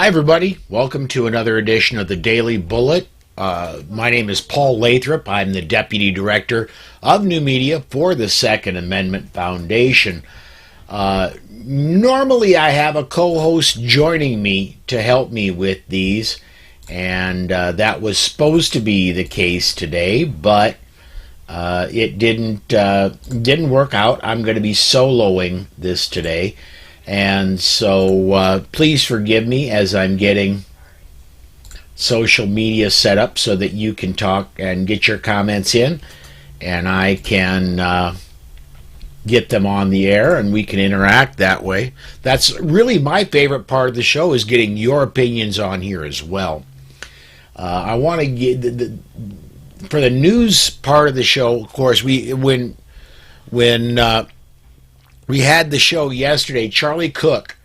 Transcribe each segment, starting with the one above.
Hi, everybody. Welcome to another edition of the Daily Bullet. My name is Paul Lathrop. I'm the Deputy Director of New Media for the Second Amendment Foundation. Normally, I have a co-host joining me to help me with these, and that was supposed to be the case today, but it didn't work out. I'm going to be soloing this today. And so please forgive me as I'm getting social media set up so that you can talk and get your comments in, and I can get them on the air and we can interact that way. That's really my favorite part of the show, is getting your opinions on here as well. I want to get for the news part of the show. Of course, when we had the show yesterday, Charlie Cook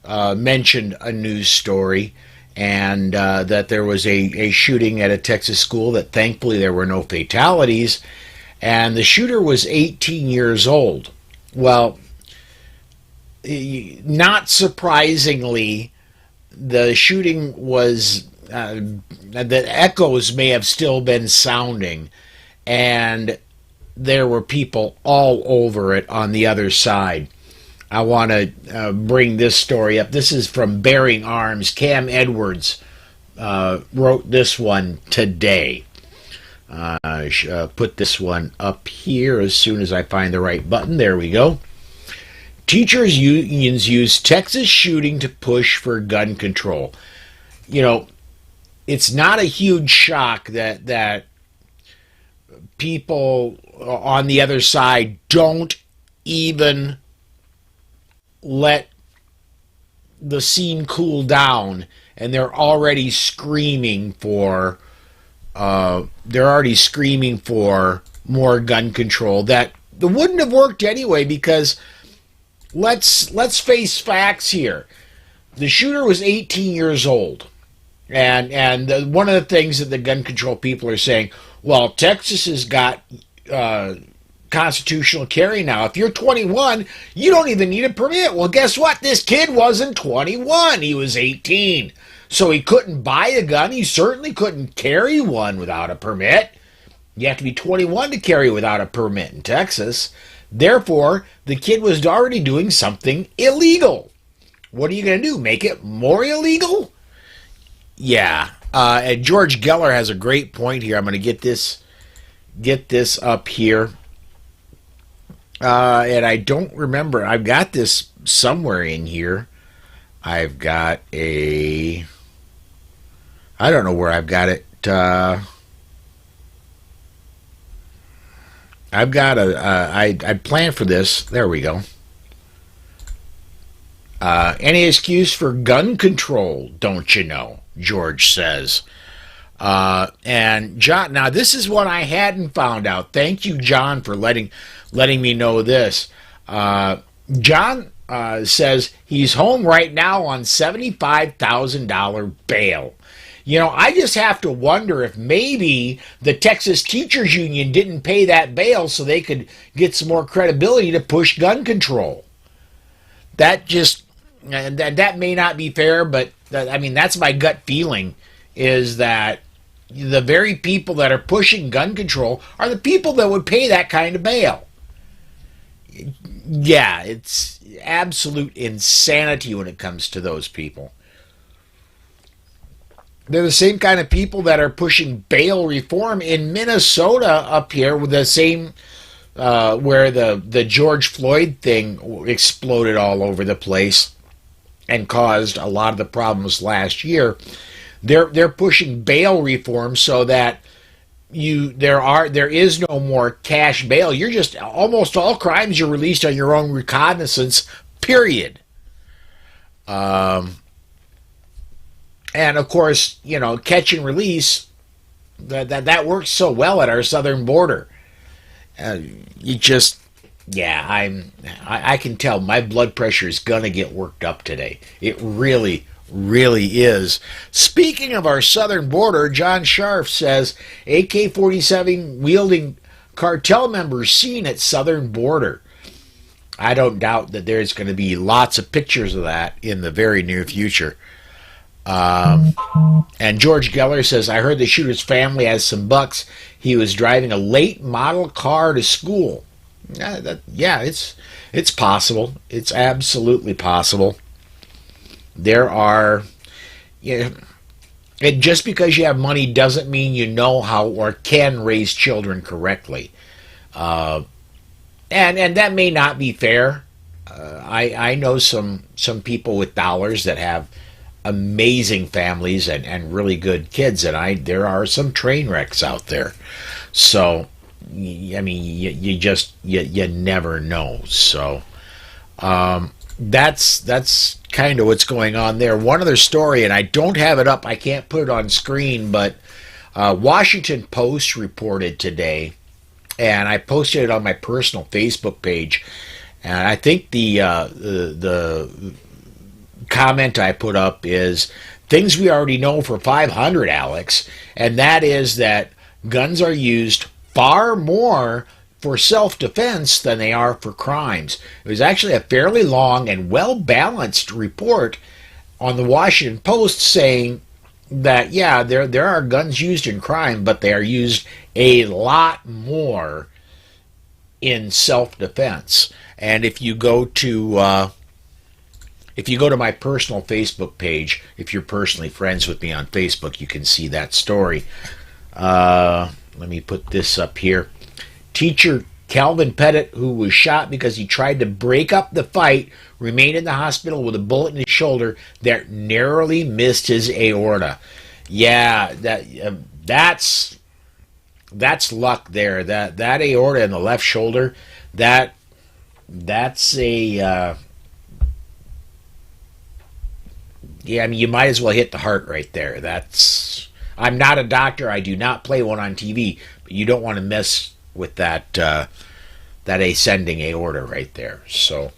mentioned a news story, and that there was a shooting at a Texas school, that thankfully there were no fatalities, and the shooter was 18 years old. Well, not surprisingly, the shooting was, the echoes may have still been sounding, and there were people all over it on the other side. I want to bring this story up. This is from Bearing Arms. Cam Edwards wrote this one today. Put this one up here as soon as I find the right button. There we go. Teachers unions use Texas shooting to push for gun control. You know, it's not a huge shock that people on the other side don't even let the scene cool down, and they're already screaming for more gun control. That wouldn't have worked anyway, because let's face facts here. The shooter was 18 years old, and one of the things that the gun control people are saying, well, Texas has got constitutional carry now. If you're 21, you don't even need a permit. Well, guess what? This kid wasn't 21. He was 18. So he couldn't buy a gun. He certainly couldn't carry one without a permit. You have to be 21 to carry without a permit in Texas. Therefore, the kid was already doing something illegal. What are you going to do? Make it more illegal? Yeah. And George Geller has a great point here. I'm going to get this up here. And I don't remember. I've got this somewhere in here. I don't know where I've got it. I planned for this. There we go. Any excuse for gun control, don't you know? George says. And John, now this is what I hadn't found out. Thank you, John, for letting me know this. John says he's home right now on $75,000 bail. You know, I just have to wonder if maybe the Texas Teachers Union didn't pay that bail so they could get some more credibility to push gun control. That may not be fair, but that's my gut feeling, is that the very people that are pushing gun control are the people that would pay that kind of bail. Yeah, it's absolute insanity when it comes to those people. They're the same kind of people that are pushing bail reform in Minnesota up here, with the same where the George Floyd thing exploded all over the place and caused a lot of the problems last year. They're pushing bail reform so that there is no more cash bail. You're just, almost all crimes you're released on your own recognizance, period. And of course, you know, catch and release, that works so well at our southern border. I can tell my blood pressure is gonna get worked up today. It really is. Speaking of our southern border, John Scharf says AK-47 wielding cartel members seen at southern border. I don't doubt that there's going to be lots of pictures of that in the very near future. And George Geller says, I heard the shooter's family has some bucks. He was driving a late model car to school. Yeah, it's possible. It's absolutely possible. There are, you know, and just because you have money doesn't mean you know how or can raise children correctly. And that may not be fair. I know some people with dollars that have amazing families and really good kids, and there are some train wrecks out there. So I mean, you never know. So that's kind of what's going on there. One other story, and I don't have it up. I can't put it on screen, but Washington Post reported today, and I posted it on my personal Facebook page. And I think the comment I put up is things we already know for 500, Alex, and that is that guns are used far more for self-defense than they are for crimes. It was actually a fairly long and well-balanced report on the Washington Post saying that, yeah, there are guns used in crime, but they are used a lot more in self-defense. And if you go to my personal Facebook page, if you're personally friends with me on Facebook, you can see that story. Let me put this up here. Teacher Calvin Pettit, who was shot because he tried to break up the fight, remained in the hospital with a bullet in his shoulder that narrowly missed his aorta. Yeah, that's luck there. That aorta in the left shoulder, that's a yeah. I mean, you might as well hit the heart right there. I'm not a doctor. I do not play one on TV, but you don't want to mess with that ascending aorta right there. So,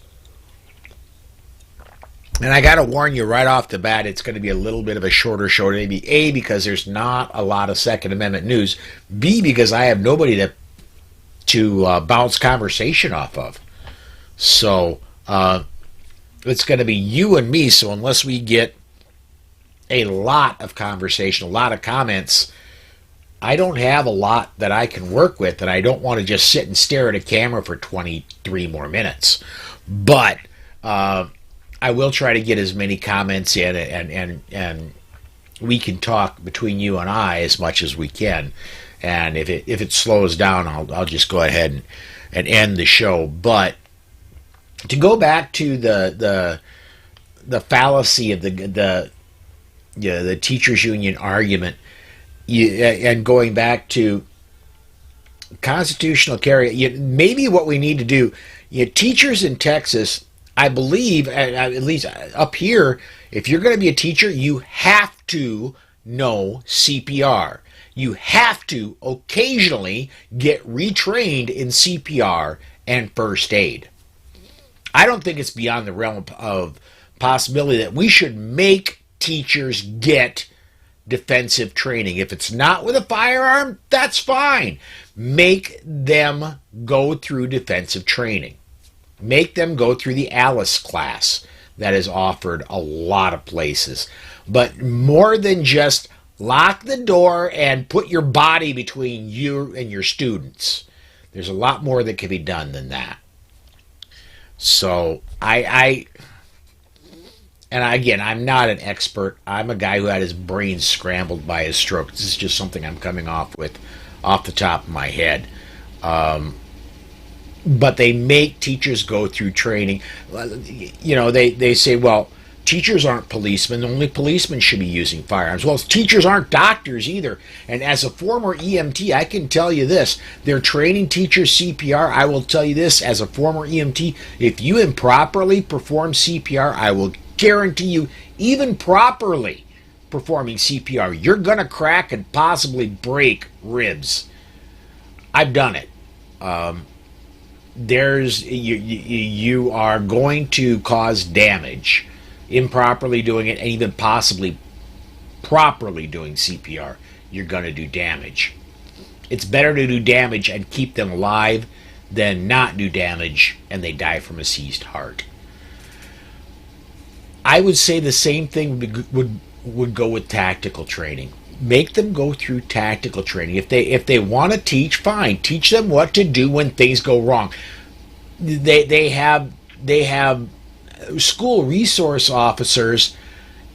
and I got to warn you right off the bat, it's going to be a little bit of a shorter show. Maybe A, because there's not a lot of Second Amendment news. B, because I have nobody to bounce conversation off of. So it's going to be you and me. So unless we get a lot of conversation, a lot of comments, I don't have a lot that I can work with, and I don't want to just sit and stare at a camera for 23 more minutes. But I will try to get as many comments in, and we can talk between you and I as much as we can. And if it slows down, I'll just go ahead and end the show. But to go back to the fallacy of the teachers union argument, and going back to constitutional carry, maybe what we need to do, teachers in Texas, I believe, at least up here, if you're going to be a teacher, you have to know CPR. You have to occasionally get retrained in CPR and first aid. I don't think it's beyond the realm of possibility that we should make teachers get defensive training. If it's not with a firearm, that's fine. Make them go through defensive training. Make them go through the Alice class that is offered a lot of places. But more than just lock the door and put your body between you and your students. There's a lot more that can be done than that. So and again, I'm not an expert. I'm a guy who had his brain scrambled by his stroke. This is just something I'm coming off the top of my head. But they make teachers go through training. They say, well, teachers aren't policemen. Only policemen should be using firearms. Well, teachers aren't doctors either. And as a former EMT, I can tell you this. They're training teachers CPR. I will tell you this, as a former EMT, if you improperly perform CPR, I will guarantee you, even properly performing CPR, you're going to crack and possibly break ribs. I've done it. You are going to cause damage improperly doing it, and even possibly properly doing CPR. You're going to do damage. It's better to do damage and keep them alive than not do damage and they die from a seized heart. I would say the same thing would go with tactical training. Make them go through tactical training. If they want to teach, fine. Teach them what to do when things go wrong. They have school resource officers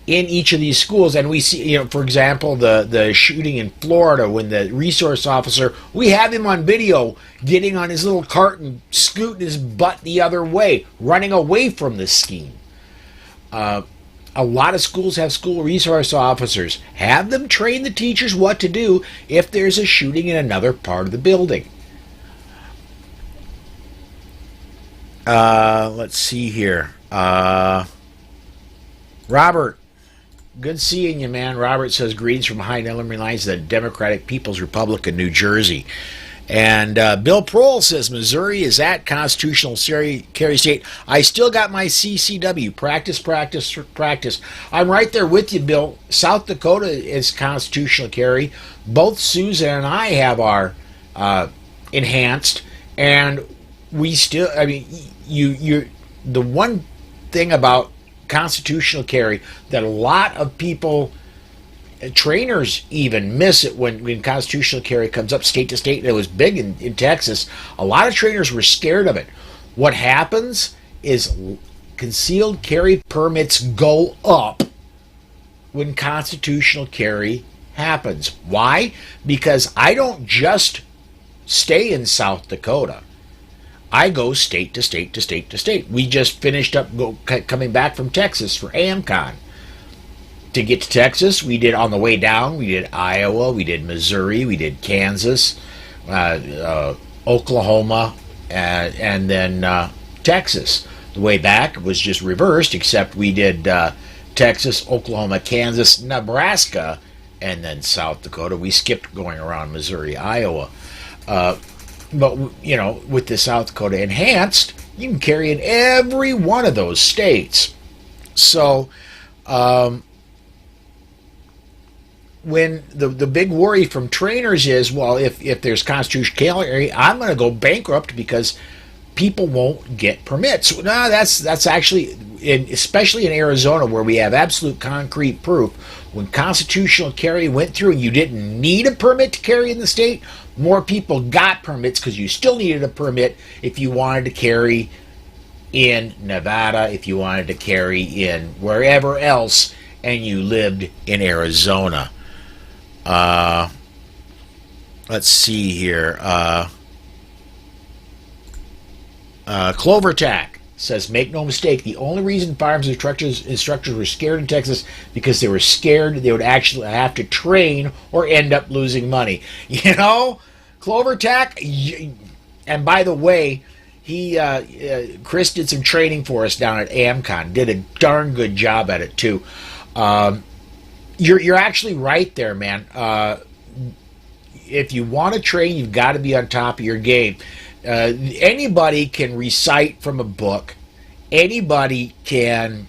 in each of these schools, and we see, for example, the shooting in Florida, when the resource officer, we have him on video getting on his little cart and scooting his butt the other way, running away from the scheme. A lot of schools have school resource officers. Have them train the teachers what to do if there's a shooting in another part of the building. Let's see here. Robert, good seeing you, man. Robert says, greetings from High Memory Lines, the Democratic People's Republic of New Jersey. And Bill Prohl says, Missouri is at constitutional carry state. I still got my CCW. Practice, practice, practice. I'm right there with you, Bill. South Dakota is constitutional carry. Both Susan and I have our enhanced. And we still, I mean, the one thing about constitutional carry that a lot of people, trainers even, miss it when constitutional carry comes up state to state, and it was big in Texas. A lot of trainers were scared of it. What happens is concealed carry permits go up when constitutional carry happens. Why? Because I don't just stay in South Dakota. I go state to state to state to state. We just finished up coming back from Texas for AMCON. To get to Texas, we did, on the way down, we did Iowa, we did Missouri, we did Kansas, Oklahoma, and then Texas. The way back was just reversed, except we did Texas, Oklahoma, Kansas, Nebraska, and then South Dakota. We skipped going around Missouri, Iowa. But, with the South Dakota Enhanced, you can carry in every one of those states. So, when the big worry from trainers is, well, if there's constitutional carry, I'm going to go bankrupt because people won't get permits. No, that's actually, especially in Arizona, where we have absolute concrete proof, when constitutional carry went through and you didn't need a permit to carry in the state, more people got permits because you still needed a permit if you wanted to carry in Nevada, if you wanted to carry in wherever else, and you lived in Arizona. Let's see here. Clovertack says, make no mistake, the only reason firearms instructors were scared in Texas because they were scared they would actually have to train or end up losing money. Clovertack, and by the way, Chris did some training for us down at AMCON, did a darn good job at it too. You're actually right there, man. If you want to train, you've got to be on top of your game. Anybody can recite from a book. Anybody can,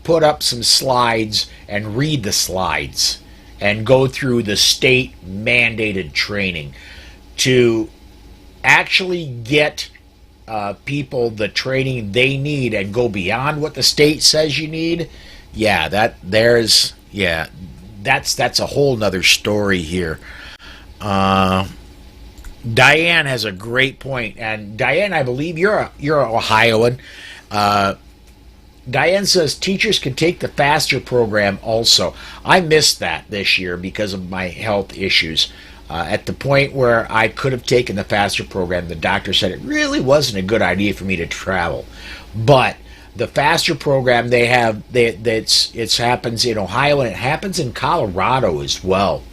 put up some slides and read the slides and go through the state mandated training. To actually get people the training they need and go beyond what the state says you need, that's a whole nother story here. Diane has a great point, and Diane, I believe you're an Ohioan. Diane says teachers can take the FASTER program also. I missed that this year because of my health issues. At the point where I could have taken the FASTER program, the doctor said it really wasn't a good idea for me to travel. But the FASTER program it happens in Ohio, and it happens in Colorado as well.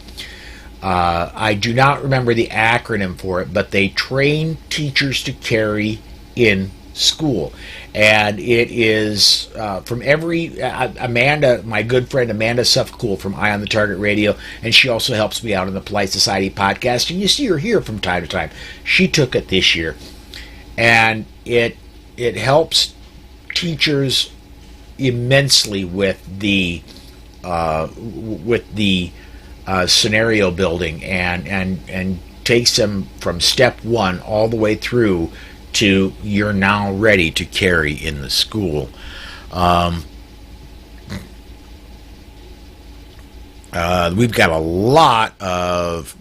I do not remember the acronym for it, but they train teachers to carry in school. And it is from every, Amanda, my good friend Amanda Sufcool from Eye on the Target Radio, and she also helps me out on the Polite Society podcast, and you see her here from time to time. She took it this year, and it helps teachers immensely with the scenario building, and takes them from step one all the way through to you're now ready to carry in the school. We've got a lot of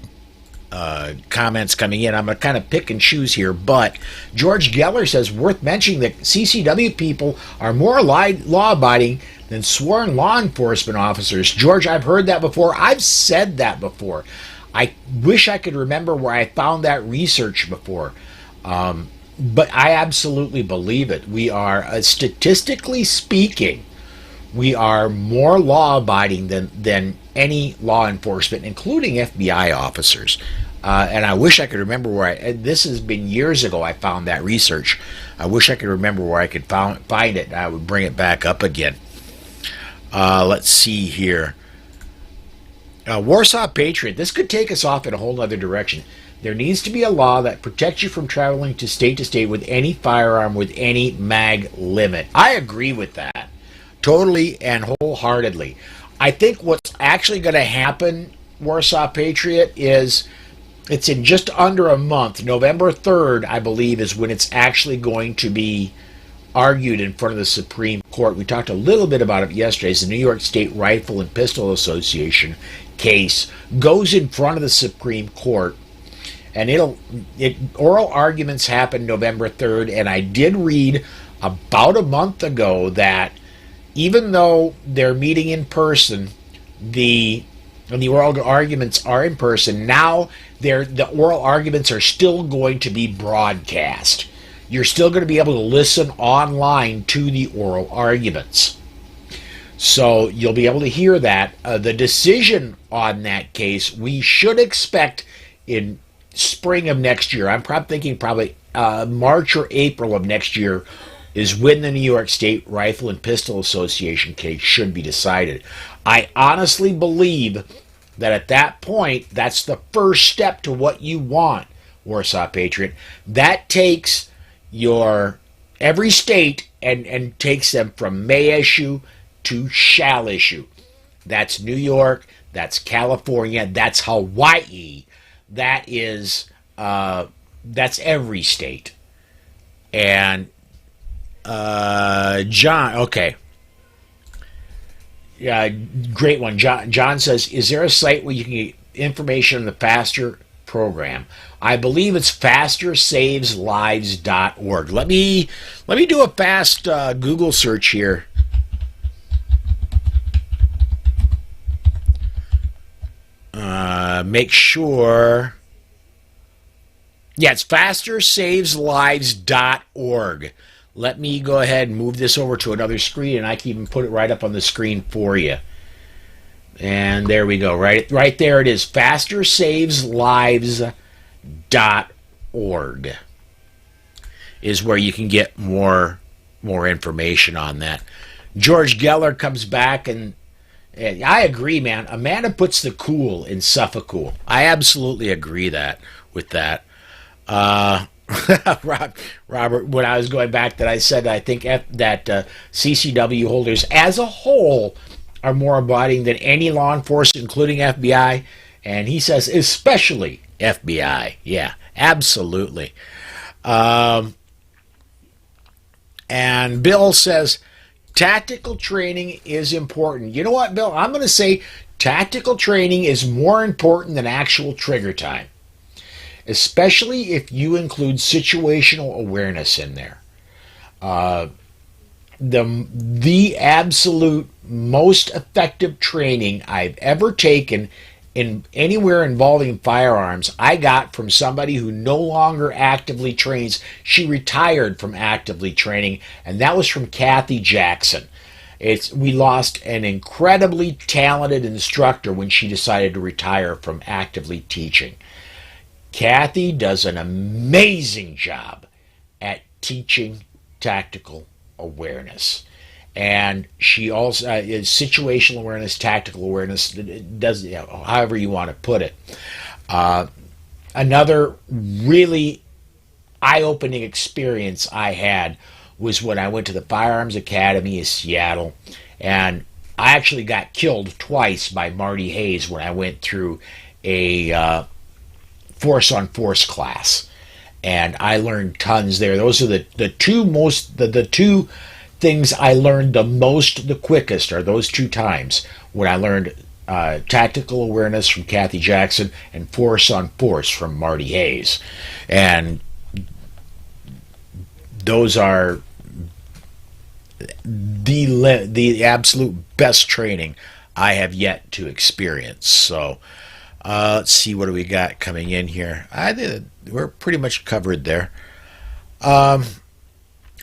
comments coming in. I'm going to kind of pick and choose here, but George Geller says, worth mentioning that CCW people are more law-abiding than sworn law enforcement officers. George, I've heard that before. I've said that before. I wish I could remember where I found that research before. But I absolutely believe it. We are, statistically speaking, we are more law-abiding than any law enforcement, including FBI officers. And I wish I could remember where this has been years ago I found that research. I wish I could remember where I could find it, and I would bring it back up again. Let's see here. Warsaw Patriot, this could take us off in a whole other direction. There needs to be a law that protects you from traveling to state with any firearm with any mag limit. I agree with that. Totally and wholeheartedly. I think what's actually going to happen, Warsaw Patriot, is it's in just under a month. November 3rd, I believe, is when it's actually going to be argued in front of the Supreme Court. We talked a little bit about it yesterday. It's the New York State Rifle and Pistol Association case goes in front of the Supreme Court, and oral arguments happen November 3rd, and I did read about a month ago that even though they're meeting in person, the oral arguments are in person, now the oral arguments are still going to be broadcast. You're still going to be able to listen online to the oral arguments. So you'll be able to hear that. The decision on that case, we should expect in spring of next year. I'm thinking probably March or April of next year is when the New York State Rifle and Pistol Association case should be decided. I honestly believe that at that point, that's the first step to what you want, Warsaw Patriot. That takes every state and takes them from may issue to shall issue. That's New York, that's California, that's Hawaii, that's every state. And John, okay. Yeah, great one. John says, is there a site where you can get information on the FASTER program? I believe it's fastersaveslives.org. Let me do a fast Google search here. Make sure. Yeah, it's fastersaveslives.org. Let me go ahead and move this over to another screen, and I can even put it right up on the screen for you. And there we go. Right there it is. fastersaveslives.org is where you can get more information on that. George Geller comes back, and I agree, man. Amanda puts the cool in Suffolcool. I absolutely agree with that. Robert, when I was going back, that I said I think that CCW holders as a whole are more abiding than any law enforcement, including FBI, and he says especially FBI. Yeah, absolutely. And Bill says tactical training is important. You know what, Bill? I'm going to say tactical training is more important than actual trigger time, especially if you include situational awareness in there. The absolute most effective training I've ever taken in anywhere involving firearms, I got from somebody who no longer actively trains. She retired from actively training, and that was from Kathy Jackson. We lost an incredibly talented instructor when she decided to retire from actively teaching. Kathy does an amazing job at teaching tactical awareness. And she also is situational awareness, tactical awareness, does however you want to put it. Another really eye-opening experience I had was when I went to the Firearms Academy in Seattle, and I actually got killed twice by Marty Hayes when I went through a force-on-force class, and I learned tons there. Those are the two things I learned the most, the quickest, are those two times when I learned Tactical Awareness from Kathy Jackson, and Force on Force from Marty Hayes. And those are the absolute best training I have yet to experience. So let's see, what do we got coming in here? We're pretty much covered there. And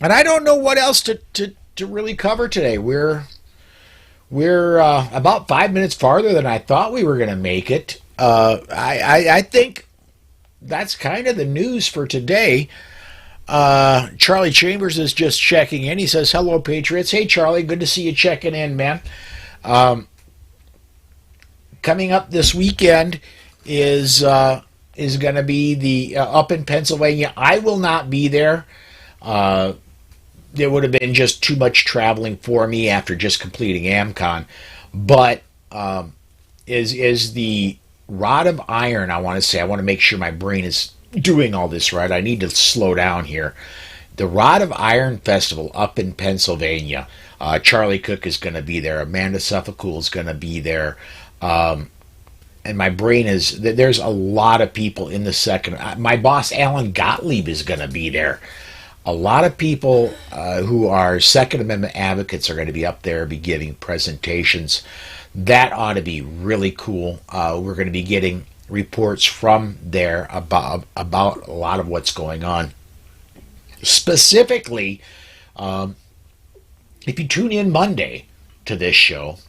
I don't know what else to really cover today. We're about 5 minutes farther than I thought we were going to make it. I think that's kind of the news for today. Charlie Chambers is just checking in. He says, "Hello, Patriots." Hey, Charlie, good to see you checking in, man. Coming up this weekend is going to be the up in Pennsylvania. I will not be there. There would have been just too much traveling for me after just completing AmCon. But is the Rod of Iron, I want to make sure my brain is doing all this right. I need to slow down here. The Rod of Iron Festival up in Pennsylvania. Charlie Cook is going to be there. Amanda Suffolcool is going to be there. And my brain is, there's a lot of people in the second. My boss, Alan Gottlieb, is going to be there. A lot of people who are Second Amendment advocates are going to be up there, be giving presentations. That ought to be really cool. We're going to be getting reports from there about a lot of what's going on. Specifically, if you tune in Monday to this show,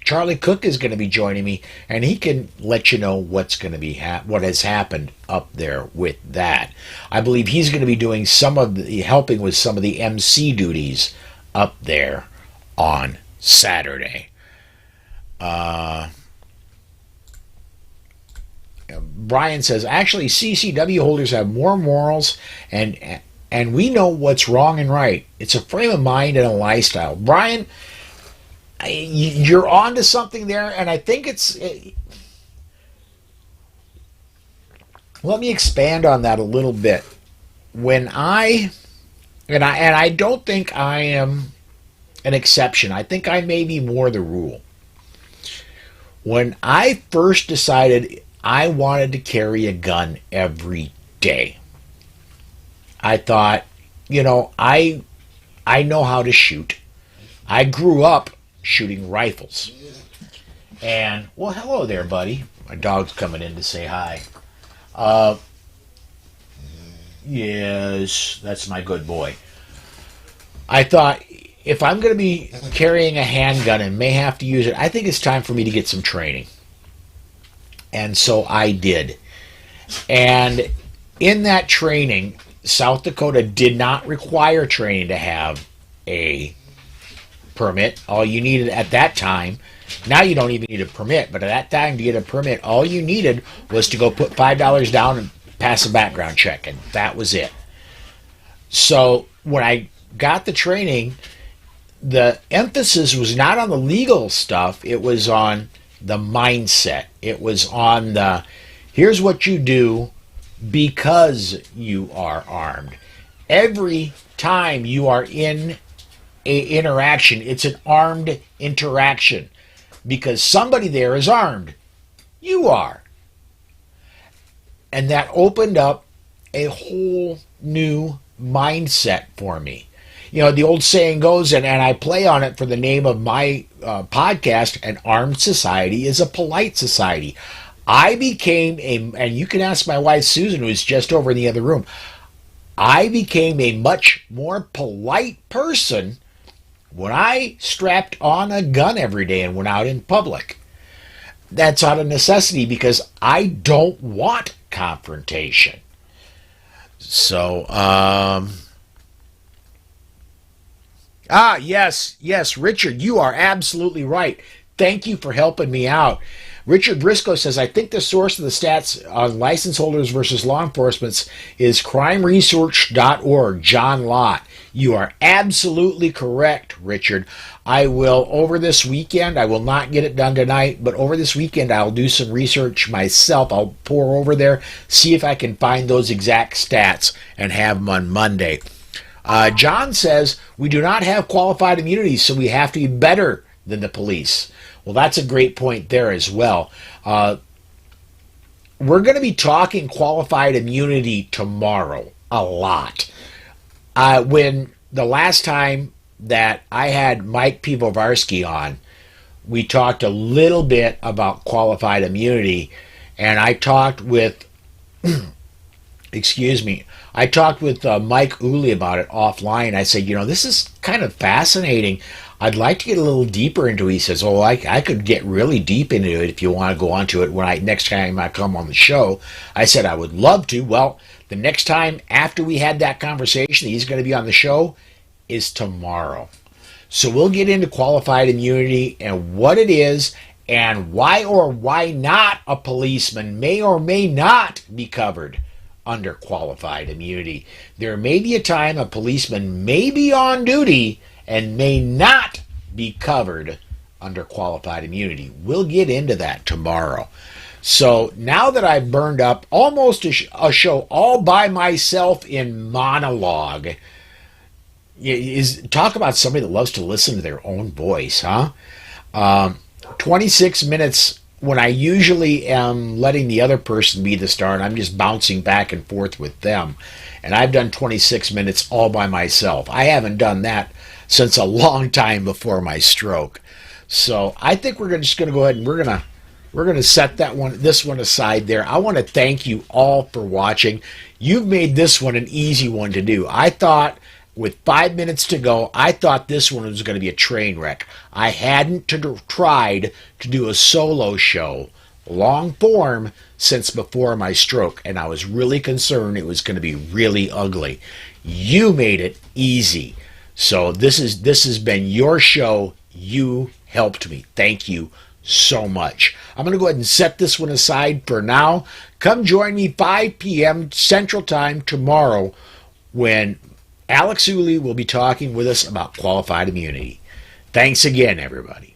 Charlie Cook is going to be joining me, and he can let you know what's going to be what has happened up there with that. I believe he's going to be doing helping with some of the MC duties up there on Saturday. Brian says, actually, CCW holders have more morals, and we know what's wrong and right. It's a frame of mind and a lifestyle. Brian, you're on to something there, and I think let me expand on that a little bit. And I don't think I am an exception. I think I may be more the rule. When I first decided I wanted to carry a gun every day, I thought, I know how to shoot. I grew up shooting rifles. And, well, hello there, buddy. My dog's coming in to say hi. Yes, that's my good boy. I thought, if I'm going to be carrying a handgun and may have to use it, I think it's time for me to get some training. And so I did. And in that training, South Dakota did not require training to have a permit. All you needed at that time, now you don't even need a permit, but at that time to get a permit, all you needed was to go put $5 down and pass a background check, and that was it. So when I got the training, the emphasis was not on the legal stuff, it was on the mindset. It was on here's what you do because you are armed. Every time you are in a interaction, it's an armed interaction because somebody there is armed. You are. And that opened up a whole new mindset for me. The old saying goes, and I play on it for the name of my podcast, an armed society is a polite society. I became and you can ask my wife Susan, who's just over in the other room, I became a much more polite person when I strapped on a gun every day and went out in public. That's out of necessity because I don't want confrontation. So, yes, Richard, you are absolutely right. Thank you for helping me out. Richard Briscoe says, I think the source of the stats on license holders versus law enforcement is crimeresearch.org, John Lott. You are absolutely correct, Richard. I will, over this weekend, I will not get it done tonight, but over this weekend I'll do some research myself. I'll pour over there, see if I can find those exact stats and have them on Monday. John says, we do not have qualified immunity, so we have to be better than the police. Well, that's a great point there as well. We're going to be talking qualified immunity tomorrow a lot. When the last time that I had Mike Piwowarski on, we talked a little bit about qualified immunity, and I talked with, excuse me, I talked with Mike Uli about it offline. I said, this is kind of fascinating. I'd like to get a little deeper into it. He says, oh, I could get really deep into it if you want to go onto it next time I come on the show. I said, I would love to. Well, the next time after we had that conversation, he's going to be on the show is tomorrow. So we'll get into qualified immunity and what it is and why or why not a policeman may or may not be covered under qualified immunity. There may be a time a policeman may be on duty and may not be covered under qualified immunity. We'll get into that tomorrow. So now that I've burned up almost a show all by myself in monologue, talk about somebody that loves to listen to their own voice, huh? 26 minutes when I usually am letting the other person be the star and I'm just bouncing back and forth with them. And I've done 26 minutes all by myself. I haven't done that since a long time before my stroke. So I think we're just going to go ahead and we're going to set this one aside there. I want to thank you all for watching. You've made this one an easy one to do. I thought with 5 minutes to go, I thought this one was going to be a train wreck. I hadn't tried to do a solo show, long form, since before my stroke, and I was really concerned it was going to be really ugly. You made it easy. So this has been your show. You helped me. Thank you so much. I'm going to go ahead and set this one aside for now. Come join me 5 p.m. Central Time tomorrow when Alex Uli will be talking with us about qualified immunity. Thanks again, everybody.